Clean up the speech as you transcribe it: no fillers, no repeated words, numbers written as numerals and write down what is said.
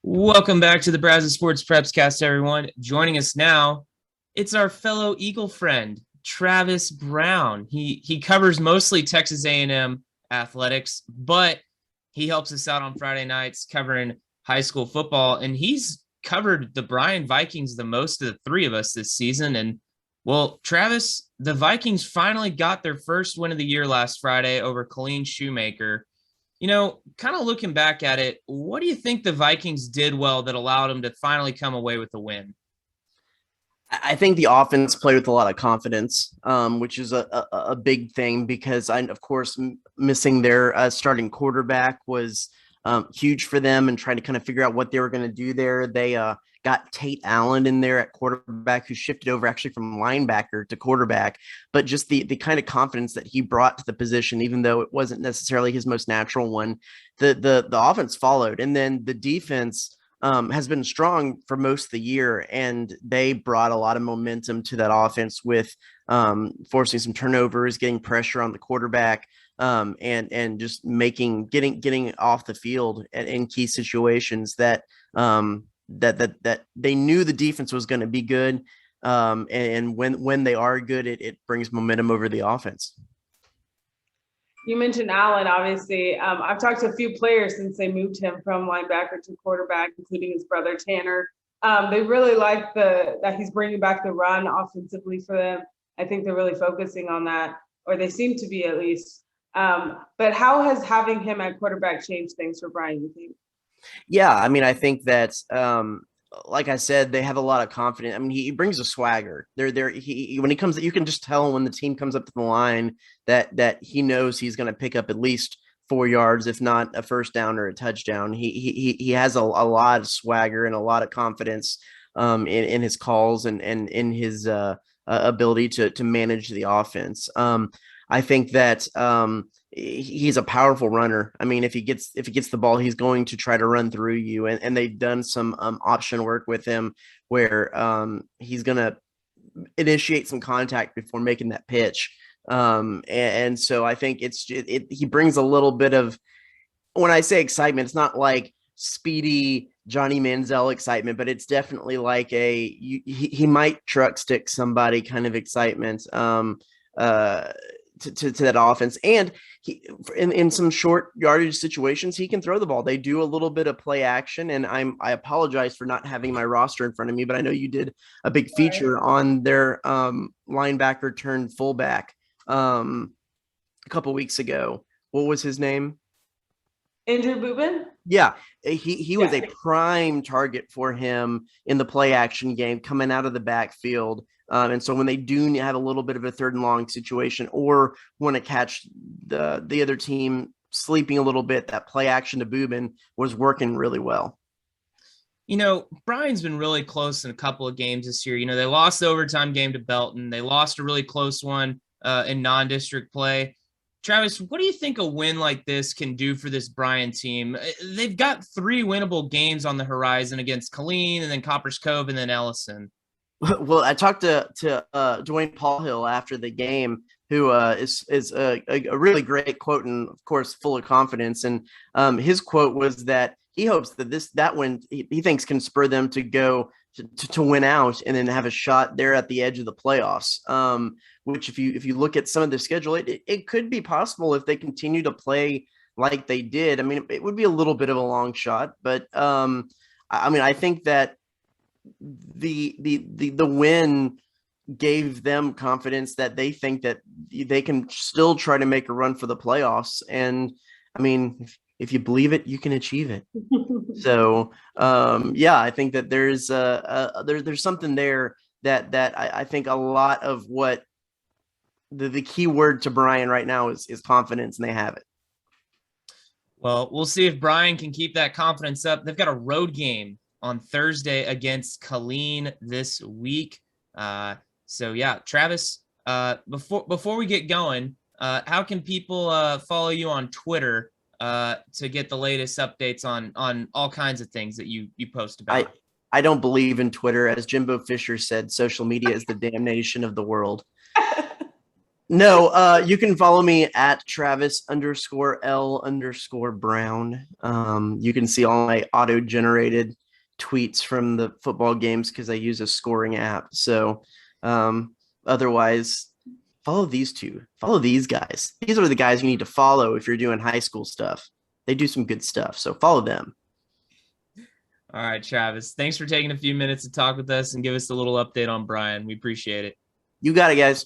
Welcome back to the Brazos Sports Preps Cast, everyone. Joining us now, it's our fellow Eagle friend, Travis Brown. He covers mostly Texas A&M athletics, but he helps us out on Friday nights covering high school football, and he's covered the Bryan Vikings the most of the three of us this season. And well, Travis, the Vikings finally got their first win of the year last Friday over Colleen Shoemaker. Kind of looking back at it, what do you think the Vikings did well that allowed them to finally come away with a win? I think the offense played with a lot of confidence, which is a big thing because of course, missing their starting quarterback was huge for them and trying to kind of figure out what they were going to do there. They got Tate Allen in there at quarterback, who shifted over actually from linebacker to quarterback, but just the kind of confidence that he brought to the position, even though it wasn't necessarily his most natural one, the offense followed. And then the defense has been strong for most of the year, and they brought a lot of momentum to that offense with forcing some turnovers, getting pressure on the quarterback, and just getting off the field in key situations that they knew the defense was going to be good. And when they are good, it brings momentum over the offense. You mentioned Allen, obviously. I've talked to a few players since they moved him from linebacker to quarterback, including his brother Tanner. They really like that he's bringing back the run offensively for them. I think they're really focusing on that, or they seem to be at least. But how has having him at quarterback changed things for Bryan, you think? Yeah, I mean, I think that like I said, they have a lot of confidence. I mean, he brings a swagger. When he comes, you can just tell when the team comes up to the line that he knows he's going to pick up at least 4 yards, if not a first down or a touchdown. He has a lot of swagger and a lot of confidence in his calls and in his ability to manage the offense. I think that he's a powerful runner. I mean, if he gets the ball, he's going to try to run through you. And they've done some option work with him where he's going to initiate some contact before making that pitch. And so I think he brings a little bit of, when I say excitement, it's not like speedy Johnny Manziel excitement, but it's definitely like he might truck stick somebody kind of excitement. To that offense, and he in some short yardage situations he can throw the ball. They do a little bit of play action, and I apologize for not having my roster in front of me, but I know you did a big feature on their linebacker turned fullback a couple weeks ago. What was his name? Andrew Boobin? Yeah, he was a prime target for him in the play action game coming out of the backfield. And so when they do have a little bit of a third and long situation or want to catch the other team sleeping a little bit, that play action to Boobin was working really well. Bryan's been really close in a couple of games this year. They lost the overtime game to Belton. They lost a really close one in non-district play. Travis, what do you think a win like this can do for this Bryan team? They've got 3 winnable games on the horizon against Colleen and then Coppers Cove and then Ellison. Well, I talked to Dwayne Paul Hill after the game, who is a really great quote and, of course, full of confidence. And his quote was that he hopes that win he thinks can spur them to go to win out and then have a shot there at the edge of the playoffs. Which, if you look at some of the schedule, it could be possible if they continue to play like they did. I mean, it would be a little bit of a long shot, but I mean, I think that the win gave them confidence that they think that they can still try to make a run for the playoffs. And I mean, if you believe it, you can achieve it. So yeah, I think that there's something there that I think a lot of what the key word to Bryan right now is confidence, and they have it. Well, we'll see if Bryan can keep that confidence up. They've got a road game on Thursday against Colleen this week. So yeah, Travis, before we get going, how can people follow you on Twitter to get the latest updates on all kinds of things that you post about? I don't believe in Twitter. As Jimbo Fisher said, social media is the damnation of the world. No, you can follow me at Travis_L_Brown. You can see all my auto-generated tweets from the football games because I use a scoring app. So otherwise, follow these two. Follow these guys. These are the guys you need to follow if you're doing high school stuff. They do some good stuff. So follow them. All right, Travis. Thanks for taking a few minutes to talk with us and give us a little update on Bryan. We appreciate it. You got it, guys.